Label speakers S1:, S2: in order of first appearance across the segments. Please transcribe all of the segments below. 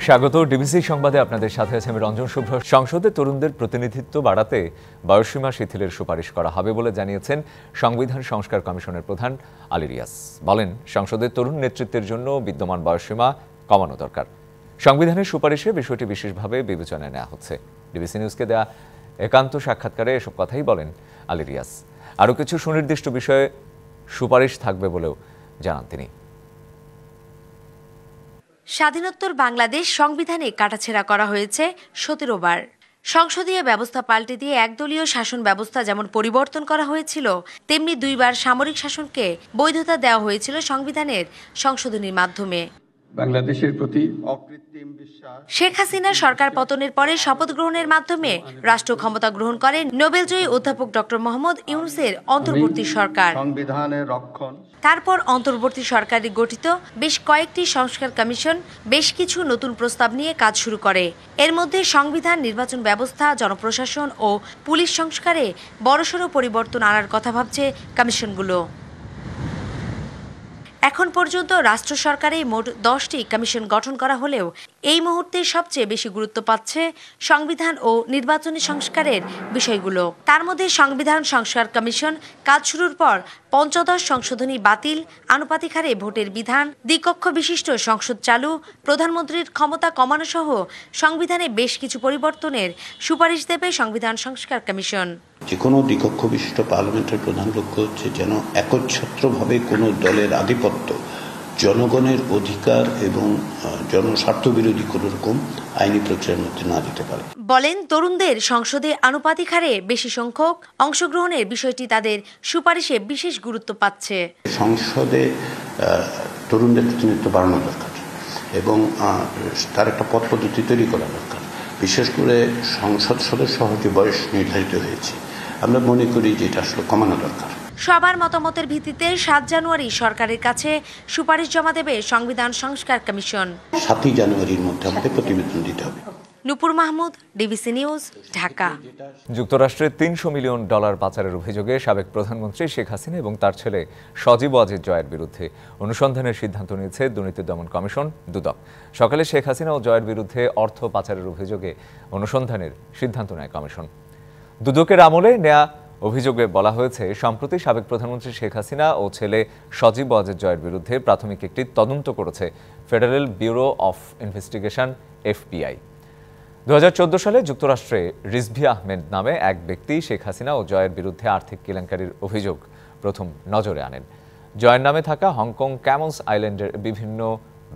S1: স্বাগত ডিবিসি সংবাদে আপনাদের সাথে আছে আমি রঞ্জন শুভ্র। সংসদে তরুণদের প্রতিনিধিত্ব বাড়াতে বয়সসীমা শিথিলের সুপারিশ করা হবে বলে জানিয়েছেন সংবিধান সংস্কার কমিশনের প্রধান আলী রিয়াজ। বলেন, সংসদের তরুণ নেতৃত্বের জন্য বিদ্যমান বয়সসীমা কমানো দরকার। সংবিধানের সুপারিশে বিষয়টি বিশেষভাবে বিবেচনায় নেওয়া হচ্ছে। ডিবিসি নিউজকে দেয়া একান্ত সাক্ষাৎকারে এসব কথাই বলেন আলী রিয়াজ। আরও কিছু সুনির্দিষ্ট বিষয়ে সুপারিশ থাকবে বলেও জানান তিনি।
S2: স্বাধীনোত্তর বাংলাদেশ সংবিধানে কাটাছেঁড়া করা হয়েছে 17 বার। সংসদীয় ব্যবস্থা পাল্টে দিয়ে একদলীয় শাসন ব্যবস্থা যেমন পরিবর্তন করা হয়েছিল, তেমনি 2 বার সামরিক শাসনকে বৈধতা দেওয়া হয়েছিল সংবিধানের সংশোধনীর মাধ্যমে।
S3: বাংলাদেশের প্রতি অকৃত্রিম বিশ্বাস।
S2: শেখ হাসিনা সরকার পতনের পরে শপথ গ্রহণের মাধ্যমে রাষ্ট্র ক্ষমতা গ্রহণ করে নোবেলজয়ী অধ্যাপক ডক্টর মোহাম্মদ ইউনূসের অন্তর্বর্তী সরকার।
S3: সংবিধানের রক্ষণ।
S2: তারপর অন্তর্বর্তী সরকারে গঠিত বেশ কয়েকটি সংস্কার কমিশন বেশ কিছু নতুন প্রস্তাব নিয়ে কাজ শুরু করে। এর মধ্যে সংবিধান, নির্বাচন ব্যবস্থা, জনপ্রশাসন ও পুলিশ সংস্কারে বড়সড় পরিবর্তন আনার কথা ভাবছে কমিশনগুলো। এখন পর্যন্ত রাষ্ট্র সরকারে মোট 10টি কমিশন গঠন করা হলেও এই মুহূর্তে সবচেয়ে বেশি গুরুত্ব পাচ্ছে সংবিধান ও নির্বাচনী সংস্কারের বিষয়গুলো। তার মধ্যে সংবিধান সংস্কার কমিশন কাজ শুরুর পর পঞ্চদশ সংশোধনী বাতিল, আনুপাতিক হারে ভোটের বিধান, দ্বিকক্ষ বিশিষ্ট সংসদ চালু, প্রধানমন্ত্রীর ক্ষমতা কমানো সহ সংবিধানে বেশ কিছু পরিবর্তনের সুপারিশ দেবে সংবিধান সংস্কার কমিশন।
S4: যে কোনো দ্বিকক্ষ বিশিষ্ট পার্লামেন্টের প্রধান লক্ষ্য হচ্ছে যেন একচ্ছত্রভাবে কোনো দলের আধিপত্য জনগণের অধিকার এবং জনস্বার্থ বিরোধী কোনো রকম আইনি প্রক্রিয়ার মধ্যে না যেতে পারে।
S2: বলেন, তরুণদের সংসদে আনুপাতিক হারে বেশি সংখ্যক অংশগ্রহণের বিষয়টি তাদের সুপারিশে বিশেষ গুরুত্ব পাচ্ছে।
S4: সংসদে তরুণদের প্রতিনিধিত্ব বাড়ানো দরকার এবং তার একটা পথ পদ্ধতি তৈরি করা দরকার। বিশেষ করে সংসদ সদস্য যে বয়স নির্ধারিত হয়েছে, আমরা মনে করি যে এটা আসলে কমানো দরকার।
S2: সবার মতামতের ভিত্তিতে 7 জানুয়ারি সরকারের কাছে সুপারিশ জমা দেবে সংবিধান সংস্কার কমিশন।
S4: 7 জানুয়ারির মধ্যে আমাদের প্রতিবেদন দিতে হবে।
S2: নূপুর মাহমুদ, ডিবিসি নিউজ, ঢাকা।
S1: যুক্তরাষ্ট্রে $300 মিলিয়ন পাচারের অভিযোগে সাবেক প্রধানমন্ত্রী শেখ হাসিনা এবং তার ছেলে সজীব ওয়াজেদ জয়ের বিরুদ্ধে অনুসন্ধানের সিদ্ধান্ত নিয়েছে দুর্নীতি দমন কমিশন দুদক। সকালে শেখ হাসিনা ও জয়ের বিরুদ্ধে অর্থ পাচারের অভিযোগে অনুসন্ধানের সিদ্ধান্ত নেয় কমিশন। দুদকের আমলে নেয়া অভিযোগে বলা হয়েছে, সম্প্রতি সাবেক প্রধানমন্ত্রী শেখ হাসিনা ও ছেলে সজীব ওয়াজেদ জয়ের বিরুদ্ধে প্রাথমিক একটি তদন্ত করেছে federal bureau of investigation FBI। 2014 সালে যুক্তরাষ্ট্রে রিজভী আহমেদ নামে এক ব্যক্তি শেখ হাসিনা ও জয়ের বিরুদ্ধে আর্থিক কেলেঙ্কারির অভিযোগ প্রথম নজরে আনেন। জয়ের নামে থাকা হংকং ক্যামন্স আইল্যান্ডের বিভিন্ন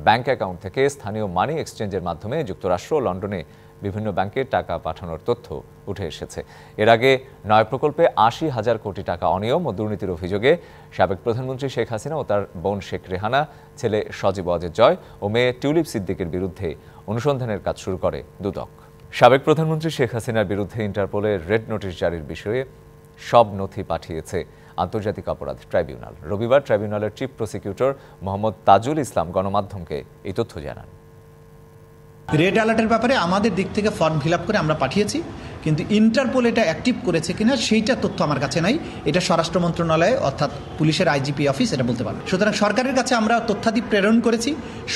S1: ব্যাংক অ্যাকাউন্ট থেকে স্থানীয় মানি এক্সচেঞ্জের মাধ্যমে যুক্তরাষ্ট্র ও লন্ডনে বিভিন্ন ব্যাংকে টাকা পাঠানোর তথ্য উঠে এসেছে। এর আগে 9 প্রকল্পে 80,000 কোটি টাকা অনিয়ম ও দুর্নীতির অভিযোগে সাবেক প্রধানমন্ত্রী শেখ হাসিনা ও তার বোন শেখ রেহানা, ছেলে সজীব ওয়াজেদ জয় ও মেয়ে টিউলিপ সিদ্দিকের বিরুদ্ধে অনুসন্ধানের কাজ শুরু করে দুদক। সাবেক প্রধানমন্ত্রী শেখ হাসিনার বিরুদ্ধে ইন্টারপোলের রেড নোটিশ জারির বিষয়ে সব নথি পাঠিয়েছে আন্তর্জাতিক অপরাধ ট্রাইব্যুনাল। রবিবার ট্রাইব্যুনালের চিফ প্রসিকিউটর মোহাম্মদ তাজুল ইসলাম গণমাধ্যমকে এই তথ্য জানান।
S5: রেড অ্যালার্টের ব্যাপারে আমাদের দিক থেকে ফর্ম ফিল আপ করে আমরা পাঠিয়েছি, কিন্তু ইন্টারপোল এটা অ্যাক্টিভ করেছে কিনা সেইটা তথ্য আমার কাছে নাই। এটা স্বরাষ্ট্র মন্ত্রণালয় অর্থাৎ পুলিশের IGP অফিস এটা বলতে পারবে। সুতরাং সরকারের কাছে আমরা তথ্যাদি প্রেরণ করেছি।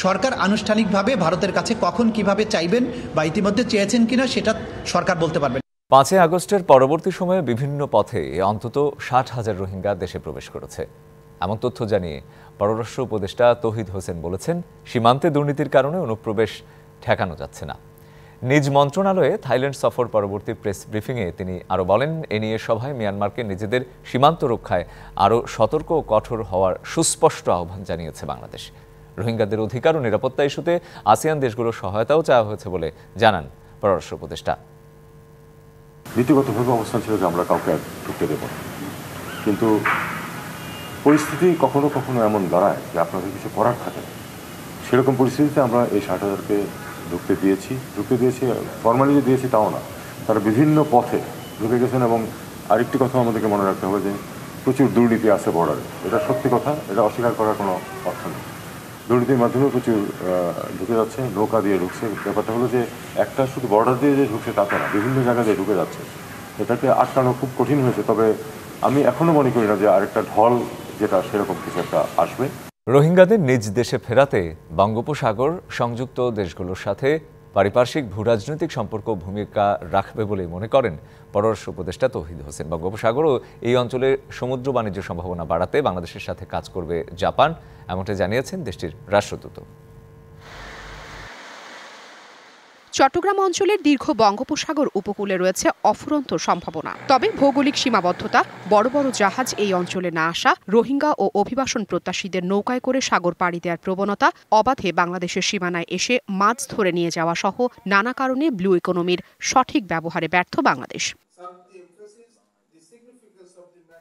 S5: সরকার আনুষ্ঠানিকভাবে ভারতের কাছে কখন কিভাবে চাইবেন বা ইতিমধ্যে চেয়েছেন কিনা সেটা সরকার বলতে পারবে।
S1: 5 আগস্টের পরবর্তী সময়ে বিভিন্ন পথে অন্তত 60,000 রোহিঙ্গা দেশে প্রবেশ করেছে। এমন তথ্য জানিয়ে পররাষ্ট্র উপদেষ্টা তৌহিদ হোসেন বলেছেন, সীমান্তে দুর্নীতির কারণে অনুপ্রবেশ ঠেকানো যাচ্ছে না। নিজ মন্ত্রণালয়ে থাইল্যান্ড সফর পরবর্তী প্রেস ব্রিফিংয়ে তিনি আরও বলেন, এ নিয়ে সভায় মিয়ানমারকে নিজেদের সীমান্ত রক্ষায় আরও সতর্ক ও কঠোর হওয়ার সুস্পষ্ট আহ্বান জানিয়েছে বাংলাদেশ। রোহিঙ্গাদের অধিকার ও নিরাপত্তা ইস্যুতে আসিয়ান দেশগুলোর সহায়তাও চাওয়া হয়েছে বলে জানান পররাষ্ট্র উপদেষ্টা।
S6: নীতিগতভাবে অবস্থান ছিল যে আমরা কাউকে ঢুকতে দেব না, কিন্তু পরিস্থিতি কখনো কখনো এমন দাঁড়ায় যে আপনাদের কিছু করার থাকে না। সেরকম পরিস্থিতিতে আমরা এই 60,000কে ঢুকতে দিয়েছি। ফর্মালি যে দিয়েছি তাও না, তারা বিভিন্ন পথে ঢুকে গেছেন। এবং আরেকটি কথা আমাদেরকে মনে রাখতে হবে যে প্রচুর দুর্নীতি আছে বর্ডারে। এটা সত্যি কথা, এটা অস্বীকার করার কোনো অর্থ নেই। দুর্নীতির মাধ্যমে প্রচুর ঢুকে যাচ্ছে, নৌকা দিয়ে ঢুকছে। ব্যাপারটা হলো যে একটা শুধু বর্ডার দিয়ে যে ঢুকছে তাতে না, বিভিন্ন জায়গা দিয়ে ঢুকে যাচ্ছে। এটাকে আটকানো খুব কঠিন হয়েছে। তবে আমি এখনও মনে করি না যে আরেকটা ঢল যেটা সেরকম কিছু একটা আসবে।
S1: রোহিঙ্গাদের নিজ দেশে ফেরাতে বঙ্গোপসাগর সংযুক্ত দেশগুলোর সাথে পারিপার্শ্বিক ভূরাজনৈতিক সম্পর্ক ভূমিকা রাখবে বলে মনে করেন পররাষ্ট্র উপদেষ্টা তৌহিদ হোসেন। বঙ্গোপসাগর ও এই অঞ্চলের সমুদ্র বাণিজ্য সম্ভাবনা বাড়াতে বাংলাদেশের সাথে কাজ করবে জাপান, এমনটা জানিয়েছেন দেশটির রাষ্ট্রদূত।
S7: চট্টগ্রাম অঞ্চলের দীর্ঘ বঙ্গোপসাগর উপকূলে রয়েছে অফুরন্ত সম্ভাবনা। তবে ভৌগোলিক সীমাবদ্ধতা, বড় বড় জাহাজ এই অঞ্চলে না আসা, রোহিঙ্গা ও অভিবাসন প্রত্যাশীদের নৌকায় করে সাগর পাড়ি দেওয়ার প্রবণতা, অবাধে বাংলাদেশের সীমানায় এসে মাছ ধরে নিয়ে যাওয়া সহ নানা কারণে ব্লু ইকোনমির সঠিক ব্যবহারে ব্যর্থ বাংলাদেশ।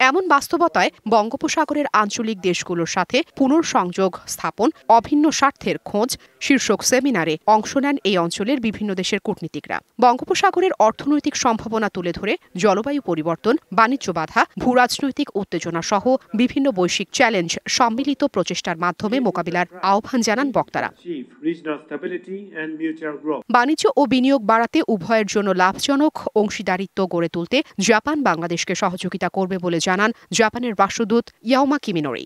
S7: এমন বাস্তবতায় বঙ্গোপসাগরের আঞ্চলিক দেশগুলোর সাথে পুনর্সংযোগ স্থাপন, অভিন্ন স্বার্থের খোঁজ শীর্ষক সেমিনারে অংশ নেন এই অঞ্চলের বিভিন্ন দেশের কূটনীতিকরা। বঙ্গোপসাগরের অর্থনৈতিক সম্ভাবনা তুলে ধরে জলবায়ু পরিবর্তন, বাণিজ্য বাধা, ভূরাজনৈতিক উত্তেজনা সহ বিভিন্ন বৈশ্বিক চ্যালেঞ্জ সম্মিলিত প্রচেষ্টার মাধ্যমে মোকাবিলার আহ্বান জানান বক্তারা। বাণিজ্য ও বিনিয়োগ বাড়াতে উভয়ের জন্য লাভজনক অংশীদারিত্ব গড়ে তুলতে জাপান বাংলাদেশকে সহযোগিতা করবে বলে জানান জাপানের রাষ্ট্রদূত ইয়াওমা কিমিনোরি।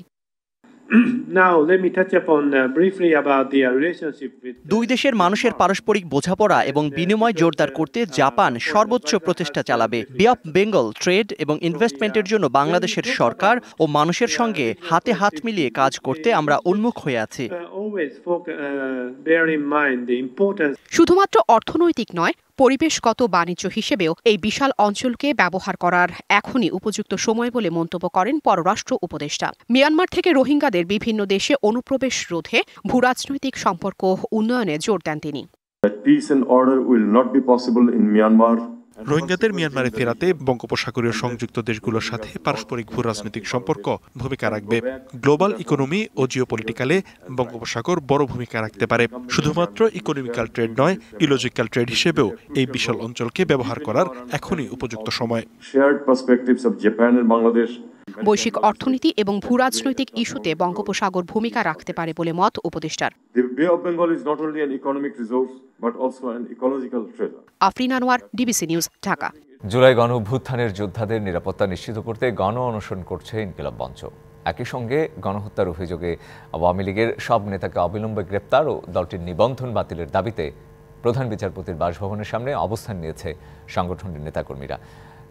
S8: দুই দেশের মানুষের পারস্পরিক বোঝাপড়া এবং বিনিময় জোরদার করতে জাপান সর্বোচ্চ প্রচেষ্টা চালাবে। বে অফ বেঙ্গল ট্রেড এবং ইনভেস্টমেন্টের জন্য বাংলাদেশের সরকার ও মানুষের সঙ্গে হাতে হাত মিলিয়ে কাজ করতে আমরা উন্মুখ হয়ে আছি।
S7: শুধুমাত্র অর্থনৈতিক নয়, পরিবেশগত বাণিজ্য হিসেবেও এই বিশাল অঞ্চলকে ব্যবহার করার এখনই উপযুক্ত সময় বলে মন্তব্য করেন পররাষ্ট্র উপদেষ্টা। মিয়ানমার থেকে রোহিঙ্গাদের বিভিন্ন দেশে অনুপ্রবেশ রোধে ভূরাজনৈতিক সম্পর্ক উন্নয়নে জোর দেন তিনি।
S9: রোহিঙ্গাদের মিয়ানমারে ফেরাতে বঙ্গোপসাগরীয় সংযুক্ত দেশগুলোর সাথে পারস্পরিক ভূরাজনৈতিক সম্পর্ক ভূমিকা রাখবে। গ্লোবাল ইকোনমি ও জিওপলিটিক্যালে বঙ্গোপসাগর বড় ভূমিকা রাখতে পারে। শুধুমাত্র ইকোনমিক্যাল ট্রেড নয়, ইলজিক্যাল ট্রেড হিসেবেও এই বিশাল অঞ্চলকে ব্যবহার করার এখনই উপযুক্ত সময়।
S7: বৈশ্বিক অর্থনীতি এবং ভূরাজনৈতিক ইস্যুতে বঙ্গোপসাগর ভূমিকা রাখতে পারে বলে মত উপদেষ্টার। Afrin Anwar, DBC news, Dhaka.
S1: জুলাই গণ অভ্যুত্থানের যোদ্ধাদের নিরাপত্তা নিশ্চিত করতে গণ অনশন করছে ইনকিলাব মঞ্চ। একই সঙ্গে গণহত্যার অভিযোগে আওয়ামী লীগের সব নেতাকে অবিলম্বে গ্রেপ্তার ও দলটির নিবন্ধন বাতিলের দাবিতে প্রধান বিচারপতির বাসভবনের সামনে অবস্থান নিয়েছে সংগঠনের নেতাকর্মীরা।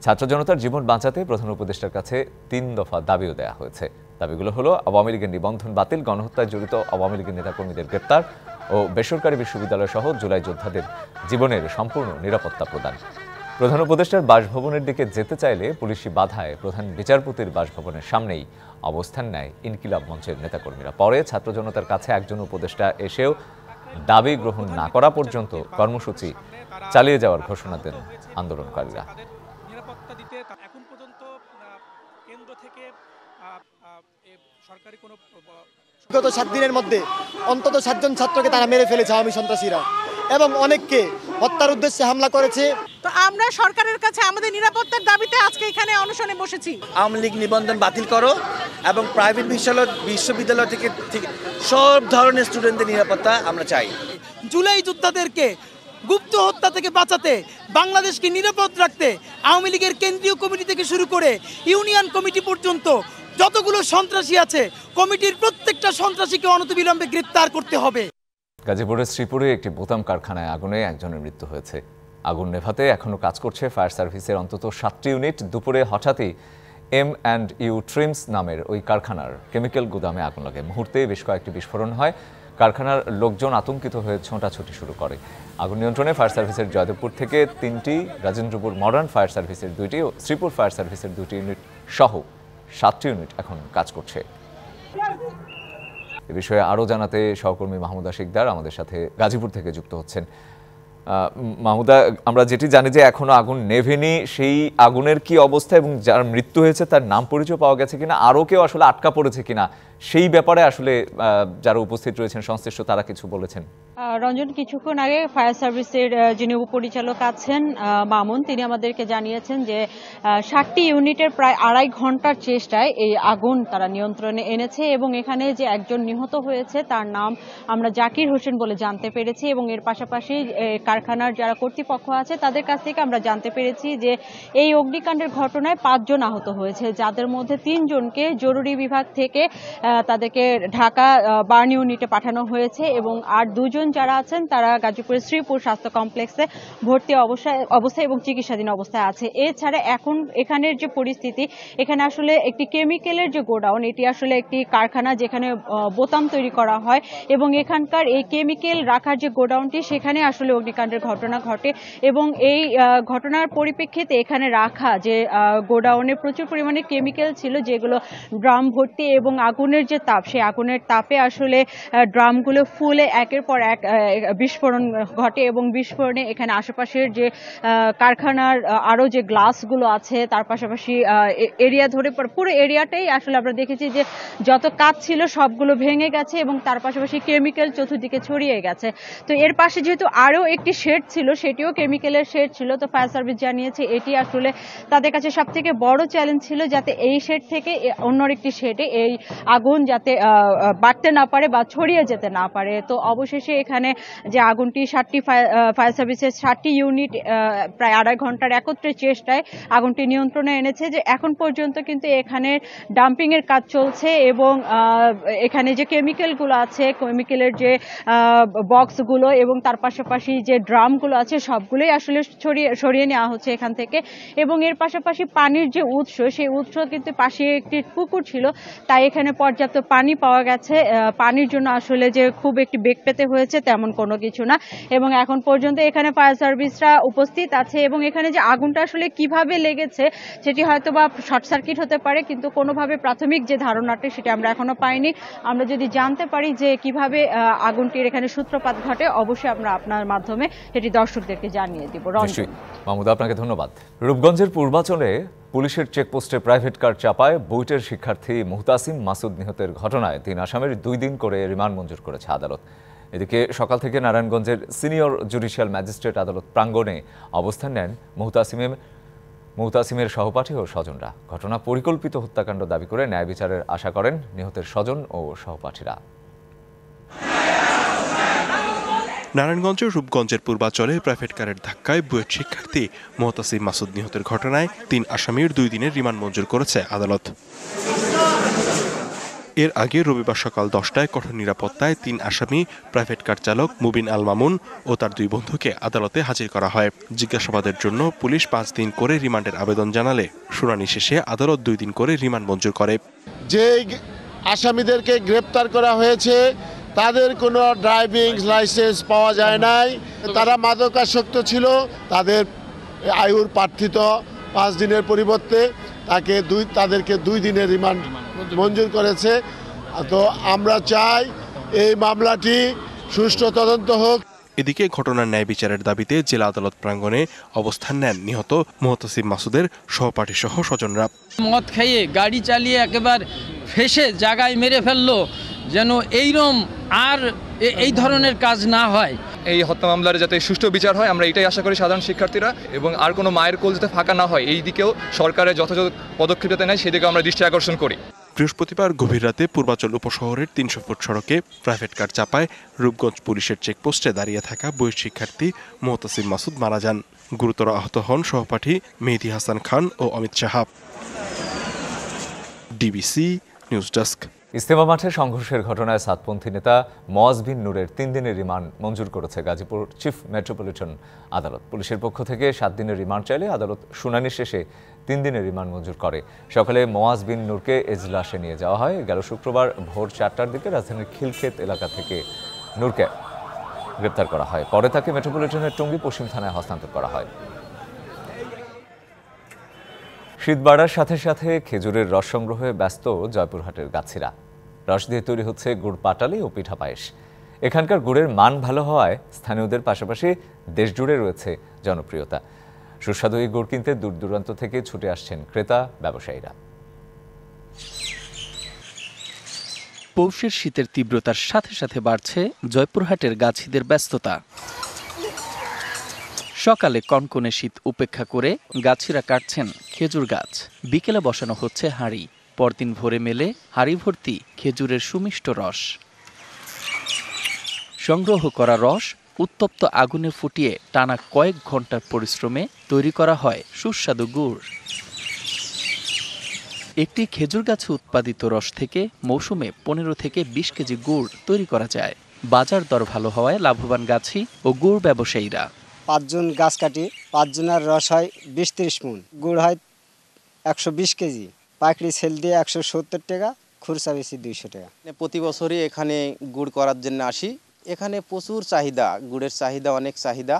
S1: ছাত্র জনতার জীবন বাঁচাতে প্রধান উপদেষ্টার কাছে 3 দফা দাবিও দেওয়া হয়েছে। দাবিগুলো হলো আওয়ামী লীগের নিবন্ধন বাতিল, গণহত্যায় জড়িত আওয়ামী লীগের নেতাকর্মীদের গ্রেপ্তার ও বেসরকারি বিশ্ববিদ্যালয় সহ জুলাই যোদ্ধাদের জীবনের সম্পূর্ণ নিরাপত্তা প্রদান। প্রধান উপদেষ্টার বাসভবনের দিকে যেতে চাইলে পুলিশি বাধায় প্রধান বিচারপতির বাসভবনের সামনেই অবস্থান নেয় ইনকিলাব মঞ্চের নেতাকর্মীরা। পরে ছাত্র জনতার কাছে একজন উপদেষ্টা এসেও দাবি গ্রহণ না করা পর্যন্ত কর্মসূচি চালিয়ে যাওয়ার ঘোষণা দেন আন্দোলনকারীরা।
S10: এখন পর্যন্ত কেন্দ্র থেকে সরকারি কোনো
S11: গত 7 দিনের মধ্যে অন্তত 7 জন ছাত্রকে তারা মেরে ফেলেছে আওয়ামী সন্ত্রাসীরা এবং অনেককে হত্যার উদ্দেশ্যে হামলা করেছে।
S12: তো আমরা সরকারের কাছে আমাদের নিরাপত্তার দাবিতে আজকে এখানে অনশনে বসেছি।
S13: আওয়ামী লীগ নিবন্ধন বাতিল করো এবং প্রাইভেট বিশ্ববিদ্যালয় থেকে সব ধরনের স্টুডেন্টদের নিরাপত্তা আমরা চাই।
S12: জুলাই যোদ্ধাদেরকে গুপ্ত হত্যা থেকে বাঁচাতে, বাংলাদেশকে নিরাপদ রাখতে আওয়ামী লীগের কেন্দ্রীয় কমিটি থেকে শুরু করে ইউনিয়ন কমিটি পর্যন্ত যতগুলো সন্ত্রাসী আছে, কমিটির প্রত্যেকটা সন্ত্রাসীকে অনতিবিলম্বে গ্রেপ্তার করতে হবে।
S1: গাজীপুরের শ্রীপুরে একটি বোতাম কারখানায় আগুনে একজনের মৃত্যু হয়েছে। আগুন নেভাতে এখনও কাজ করছে ফায়ার সার্ভিসের অন্তত 7টি ইউনিট। দুপুরে হঠাৎই M&U ট্রিমস নামের ওই কারখানার কেমিক্যাল গুদামে আগুন লাগে। মুহূর্তে বেশ কয়েকটি বিস্ফোরণ হয়। কারখানার লোকজন আতঙ্কিত হয়ে ছোটাছুটি শুরু করে। আগুন নিয়ন্ত্রণে ফায়ার সার্ভিসের জয়দেবপুর থেকে 3টি, রাজেন্দ্রপুর মডার্ন ফায়ার সার্ভিসের 2টি ও শ্রীপুর ফায়ার সার্ভিসের 2টি ইউনিট সহ 7টি ইউনিট এখন কাজ করছে। এ বিষয়ে আরও জানাতে সহকর্মী মাহমুদা শিকদার আমাদের সাথে গাজীপুর থেকে যুক্ত হচ্ছেন। মাহমুদা, আমরা যেটি জানি যে এখনো আগুন নেভেনি, সেই আগুনের কি অবস্থা এবং যার মৃত্যু হয়েছে তার নাম পরিচয় পাওয়া গেছে কিনা, আরও কেউ আসলে আটকা পড়েছে কিনা, সেই ব্যাপারে আসলে যারা উপস্থিত রয়েছেন সংশ্লিষ্ট তারা কিছু বলেছেন?
S14: রঞ্জন, কিছুক্ষণ আগে ফায়ার সার্ভিসের যিনি উপপরিচালক আছেন মামুন, তিনি আমাদেরকে জানিয়েছেন যে 7টি ইউনিটের প্রায় 2.5 ঘন্টার চেষ্টায় এই আগুন তারা নিয়ন্ত্রণে এনেছে এবং এখানে যে একজন নিহত হয়েছে তার নাম আমরা জাকির হোসেন বলে জানতে পেরেছি এবং এর পাশাপাশি কারখানার যারা কর্তৃপক্ষ আছে তাদের কাছ থেকে আমরা জানতে পেরেছি যে এই অগ্নিকাণ্ডের ঘটনায় 5 জন আহত হয়েছে, যাদের মধ্যে 3 জনকে জরুরি বিভাগ থেকে তাদেরকে ঢাকা বার্ন ইউনিটে পাঠানো হয়েছে এবং আর 2 জন যারা আছেন তারা গাজীপুরের শ্রীপুর স্বাস্থ্য কমপ্লেক্সে ভর্তি অবস্থায় এবং চিকিৎসাধীন অবস্থায় আছে। এছাড়া এখন এখানের যে পরিস্থিতি, এখানে আসলে একটি কেমিক্যালের যে গোডাউন, এটি আসলে একটি কারখানা যেখানে বোতাম তৈরি করা হয় এবং এখানকার এই কেমিক্যাল রাখার যে গোডাউনটি, সেখানে আসলে অগ্নিকাণ্ডের ঘটনা ঘটে এবং এই ঘটনার পরিপ্রেক্ষিতে এখানে রাখা যে গোডাউনে প্রচুর পরিমাণে কেমিক্যাল ছিল, যেগুলো ড্রাম ভর্তি এবং আগুনের যে তাপ, সেই আগুনের তাপে আসলে ড্রামগুলো ফুলে একের পর এক বিস্ফোরণ ঘটে এবং বিস্ফোরণে এখানে আশেপাশের যে কারখানার আরো যে গ্লাসগুলো আছে, তার পাশাপাশি এরিয়া ধরে পুরো এরিয়াটাই আসলে আমরা দেখেছি যে যত কাঁচ ছিল সবগুলো ভেঙে গেছে এবং তার পাশাপাশি কেমিক্যাল চতুর্দিকে ছড়িয়ে গেছে। তো এর পাশে যেহেতু আরো একটি শেড ছিল, সেটিও কেমিক্যালের শেড ছিল। তো ফায়ার সার্ভিস জানিয়েছে এটি আসলে তাদের কাছে সব থেকে বড় চ্যালেঞ্জ ছিল, যাতে এই শেড থেকে অন্য একটি শেডে এই আগুন যাতে বাড়তে না পারে বা ছড়িয়ে যেতে না পারে। তো অবশেষে এখানে যে আগুনটি 60টি ফায়ার সার্ভিসের 60টি ইউনিট প্রায় 2.5 ঘন্টার একত্রে চেষ্টায় আগুনটি নিয়ন্ত্রণে এনেছে। যে এখন পর্যন্ত কিন্তু এখানে ডাম্পিং এর কাজ চলছে এবং এখানে যে কেমিক্যালগুলো আছে, কেমিক্যালের যে বক্সগুলো এবং তার পাশাপাশি যে ড্রামগুলো আছে, সবগুলোই আসলে সরিয়ে নেওয়া হচ্ছে এখান থেকে। এবং এর পাশাপাশি পানির যে উৎস, সেই উৎস কিন্তু পাশে একটি পুকুর ছিল, তাই এখানে পর্যাপ্ত পানি পাওয়া গেছে। পানির জন্য আসলে যে খুব একটি বেগ পেতে হয়েছে তেমন কোনো কিছু না। এবং এখন পর্যন্ত এখানে ফায়ার সার্ভিসরা উপস্থিত আছে এবং এখানে যে আগুনটা আসলে কিভাবে লেগেছে সেটি হয়তো বা শর্ট সার্কিট হতে পারে, কিন্তু কোনোভাবে প্রাথমিক যে ধারণাটি সেটা আমরা এখনো পাইনি। আমরা যদি জানতে পারি যে কিভাবে আগুনটির এখানে সূত্রপাত ঘটে, অবশ্যই আমরা আপনার মাধ্যমে সেটি দর্শকদেরকে জানিয়ে দিব।
S1: মাহমুদা, আপনাকে ধন্যবাদ। রূপগঞ্জের পূর্বাচলে পুলিশের চেকপোস্টে প্রাইভেট কার চাপায় বুয়েটের শিক্ষার্থী মুহতাসিম মাসুদ নিহতের ঘটনায় 3 আসামির 2 দিন করে রিমান্ড মঞ্জুর করেছে আদালত। এদিকে সকাল থেকে নারায়ণগঞ্জের সিনিয়র জুডিশিয়াল ম্যাজিস্ট্রেট আদালত প্রাঙ্গণে অবস্থান নেন মুহতাসিমের সহপাঠী ও স্বজনরা। ঘটনা পরিকল্পিত হত্যাকাণ্ড দাবি করে ন্যায় বিচারের আশা করেন নিহতের স্বজন ও সহপাঠীরা।
S9: নারায়ণগঞ্জের রূপগঞ্জের পূর্বাচলে প্রাইভেট কারের ধাক্কায় বুয়েট শিক্ষার্থী মুহতাসিম মাসুদ নিহতের ঘটনায় 3 আসামির 2 দিনের রিমান্ড মঞ্জুর করেছে আদালত। এর আগে রবিবার সকাল 10টায় কঠোর নিরাপত্তায় 3 আসামি প্রাইভেট কার চালক মুবিন আল মামুন ও তার 2 বন্ধুকে আদালতে হাজির করা হয়। জিজ্ঞাসাবাদের জন্য পুলিশ 5 দিন করে রিমান্ডের আবেদন জানালে শুনানি শেষে আদালত 2 দিন করে রিমান্ড মঞ্জুর করে।
S15: যে আসামিদেরকে গ্রেপ্তার করা হয়েছে তাদের কোনো ড্রাইভিং লাইসেন্স পাওয়া যায় নাই, তারা মাদকাসক্ত ছিল। তাদের আয়ুর প্রার্থিত 5 দিনের পরিবর্তে তাদেরকে 2 দিনের রিমান্ড মঞ্জুর করেছে। তো আমরা চাই এই মামলাটি সুষ্ঠু তদন্ত হোক।
S9: এদিকে ঘটনার ন্যায় বিচারের দাবিতে জেলা আদালত প্রাঙ্গণে অবস্থান নেন নিহত মুহতাসিম মাসুদের সহপাঠী সহ স্বজনরা।
S16: মদ খাইয়ে গাড়ি চালিয়ে একেবারে ফেসে জায়গায় মেরে ফেললো, যেন এইরকম আর এই ধরনের কাজ না হয়।
S17: এই হত্যা মামলার যাতে সুষ্ঠু বিচার হয়, আমরা এটাই আশা করি সাধারণ শিক্ষার্থীরা, এবং আর কোনো মায়ের কোল যাতে ফাঁকা না হয় এই দিকেও সরকারের যথাযথ পদক্ষেপ যাতে নেয় সেদিকেও আমরা দৃষ্টি আকর্ষণ করি।
S9: বৃহস্পতিবার গভীর রাতে পূর্বাচল উপশহরের 300 ফুট সড়কে প্রাইভেট কার চাপায় রূপগঞ্জ পুলিশের চেকপোস্টে দাঁড়িয়ে থাকা বুয়েট শিক্ষার্থী মুহতাসিম মাসুদ মারা যান। গুরুতর আহত হন সহপাঠী মেহেদী হাসান খান ও Amit Sahab. DBC news desk.
S1: Ijtema মাঠে সংঘর্ষের ঘটনায় সাতপন্থী নেতা মোয়াজ বিন নূরের 3 দিনের রিমান্ড মঞ্জুর করেছে গাজীপুর চিফ মেট্রোপলিটন আদালত। পুলিশের পক্ষ থেকে 7 দিনের রিমান্ড চাইলে আদালত শুনানি শেষে 3 দিনের রিমান্ড মঞ্জুর করে। সকালে মোয়াজ বিন নূরকে এজলাসে নিয়ে যাওয়া হয়। গেল শুক্রবার ভোর 4টার দিকে রাজধানীর খিলক্ষেত এলাকা থেকে নূরকে গ্রেপ্তার করা হয়। পরে তাকে মেট্রোপলিটনের টঙ্গী পশ্চিম থানায় হস্তান্তর করা হয়। শীত বাড়ার সাথে সাথে খেজুরের রস সংগ্রহে ব্যস্ত জয়পুরহাটের গাছিরা। রস দিয়ে তৈরি হচ্ছে গুড় পাটালি ও পিঠা পায়েস। এখানকার গুড়ের মান ভালো হওয়ায় স্থানীয়দের পাশাপাশি দেশজুড়ে রয়েছে জনপ্রিয়তা। সুস্বাদু এই গুড় কিনতে দূর দূরান্ত থেকে ছুটে আসছেন ক্রেতা ব্যবসায়ীরা।
S18: পৌষের শীতের তীব্রতার সাথে সাথে বাড়ছে জয়পুরহাটের গাছিদের ব্যস্ততা। সকালে কনকনে শীত উপেক্ষা করে গাছিরা কাটছেন খেজুর গাছ। বিকেলে বসানো হচ্ছে হাঁড়ি, পরদিন ভোরে মেলে হাঁড়ি ভর্তি খেজুরের সুমিষ্ট রস। সংগ্রহ করা রস উত্তপ্ত আগুনে ফুটিয়ে টানা কয়েক ঘন্টার পরিশ্রমে তৈরি করা হয় সুস্বাদু গুড়। একটি খেজুর গাছে উৎপাদিত রস থেকে মৌসুমে ১৫ থেকে ২০ কেজি গুড় তৈরি করা যায়। বাজার দর ভালো হওয়ায় লাভবান গাছি ও গুড় ব্যবসায়ীরা।
S19: ৫ জন গাছ কাটি, ৫ জনের রস হয় ২০-৩০ মণ, গুড় হয় ১২০ কেজি, পাইকারি সেল দিয়ে ১৭০ টাকা, খুচরা বেশি ২০০ টাকা।
S20: প্রতি বছরই এখানে গুড় করার জন্য আসি। এখানে প্রচুর চাহিদা, গুড়ের চাহিদা অনেক চাহিদা।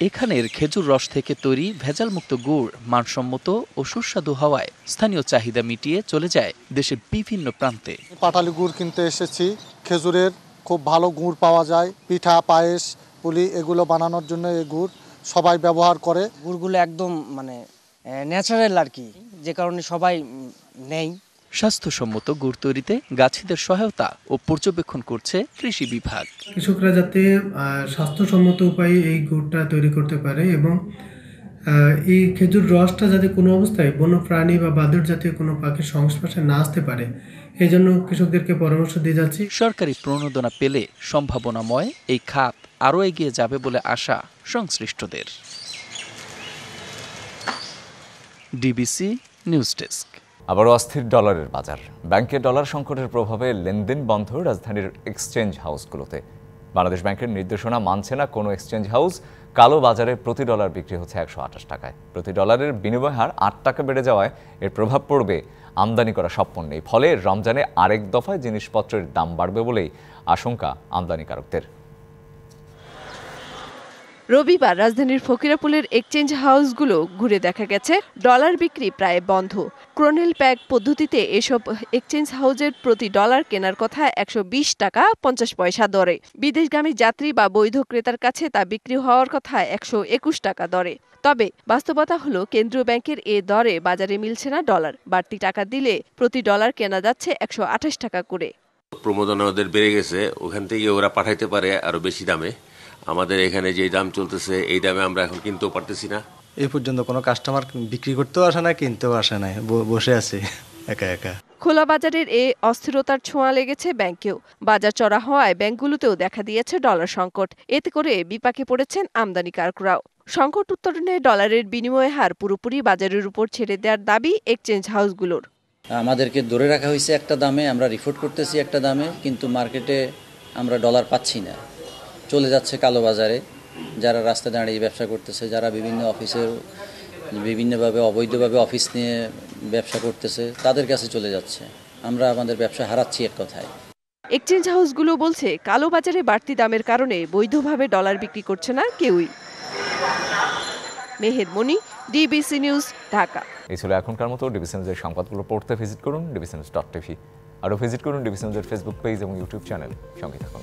S18: এখানের খেজুর রস থেকে তৈরি ভেজালমুক্ত গুড় মানসম্মত ও সুস্বাদু হওয়ায় স্থানীয় চাহিদা মিটিয়ে চলে যায় দেশের বিভিন্ন প্রান্তে।
S21: পাটালি গুড় কিনতে এসেছি, খেজুরের খুব ভালো গুড় পাওয়া যায়, পিঠা, পায়েস, পুলি এগুলো বানানোর জন্য এই গুড় সবাই ব্যবহার করে।
S22: গুড়গুলো একদম মানে ন্যাচারাল আর কি, যে কারণে সবাই নেই।
S18: স্বাস্থ্যসম্মত গুড় তৈরিতে গাছিদের সহায়তা ও পর্যবেক্ষণ করছে কৃষি বিভাগ।
S23: কৃষকরা যাতে স্বাস্থ্যসম্মত উপায়ে এই গুড়টা তৈরি করতে পারে এবং এই খেজুর রসটা যাতে কোনো অবস্থায় বন্য প্রাণী বা বাদুড় জাতীয় কোনো পাখির সংস্পর্শে না আসতে পারে, এই জন্য কৃষকদেরকে পরামর্শ দিয়ে যাচ্ছি।
S18: সরকারি প্রণোদনা পেলে সম্ভাবনাময় এই খাত আরও এগিয়ে যাবে বলে আশা সংশ্লিষ্টদের। DBC news desk.
S1: আবারও অস্থির ডলারের বাজার। ব্যাংকে ডলার সংকটের প্রভাবে লেনদেন বন্ধ রাজধানীর এক্সচেঞ্জ হাউসগুলোতে। বাংলাদেশ ব্যাংকের নির্দেশনা মানছে না কোনো এক্সচেঞ্জ হাউস। কালো বাজারে প্রতি ডলার বিক্রি হচ্ছে ১২৮ টাকায়। প্রতি ডলারের বিনিময় হার ৮ টাকা বেড়ে যাওয়ায় এর প্রভাব পড়বে আমদানি করা সব পণ্যেই। ফলে রমজানে আরেক দফায় জিনিসপত্রের দাম বাড়বে বলেই আশঙ্কা আমদানিকারকদের।
S24: রবিবার রাজধানীর ফকিরাপুলের এক্সচেঞ্জ হাউসগুলো ঘুরে দেখা গেছে ডলার বিক্রি প্রায় বন্ধ। ক্রোনেল প্যাক পদ্ধতিতে এসব এক্সচেঞ্জ হাউসের প্রতি ডলার কেনার কথা ১২০ টাকা ৫০ পয়সা দরে। বিদেশগামী যাত্রী বা বৈধ ক্রেতার কাছে তা বিক্রি হওয়ার কথা ১২১ টাকা দরে। তবে বাস্তবতা হলো কেন্দ্রীয় ব্যাংকের এ দরে বাজারে মিলছে না ডলার। বাড়তি টাকা দিলে প্রতি ডলার কেনা যাচ্ছে ১২৮ টাকা করে।
S25: প্রমোদনা ওদের বেড়ে গেছে, ওখান থেকে ওরা পাঠাইতে পারে আরো বেশি দামে। আমাদের এখানে যে দাম চলতেছে এই দামে আমরা এখন কিনতেও পারতেছি না।
S26: এই পর্যন্ত কোনো কাস্টমার বিক্রি করতেও আসে না, কিনতেও আসে না, বসে আছে একা একা।
S24: খোলা বাজারের এ অস্থিরতার ছোঁয়া লেগেছে ব্যাংকেও। বাজার চড়া হওয়ায় ব্যাংকগুলোতেও দেখা দিয়েছে ডলার সংকট। এতে করে বিপাকে পড়েছেন আমদানিকারকরাও। সংকট উত্তরণে ডলারের বিনিময় হার পুরোপুরি বাজারের উপর ছেড়ে দেওয়ার দাবি এক্সচেঞ্জ হাউসগুলোর।
S27: আমাদেরকে ধরে রাখা হয়েছে একটা দামে, আমরা রিপোর্ট করতেছি একটা দামে, কিন্তু মার্কেটে আমরা ডলার পাচ্ছি না, চলে যাচ্ছে কালো বাজারে। যারা রাস্তায় দাঁড়িয়ে ব্যবসা করতেছে, যারা বিভিন্ন অফিসের বিভিন্নভাবে অবৈধভাবে অফিস নিয়ে ব্যবসা করতেছে, তাদের কাছে চলে যাচ্ছে। আমরা আমাদের ব্যবসা হারাচ্ছি এক কথায়।
S24: এক্সচেঞ্জ হাউসগুলো বলছে কালো বাজারে বাড়তি দামের কারণে বৈধভাবে ডলার বিক্রি করছে না কেউই। মেহের মনি, ডিবিসি নিউজ, ঢাকা।
S1: এই ছিল এখনকার মতো। ডিবিসি নিউজের সংবাদগুলো পড়তে ভিজিট করুন dbcnews.tv। আরও ভিজিট করুন ডিবিসি নিউজের ফেসবুক পেজ এবং ইউটিউব চ্যানেল। সঙ্গে থাকুন।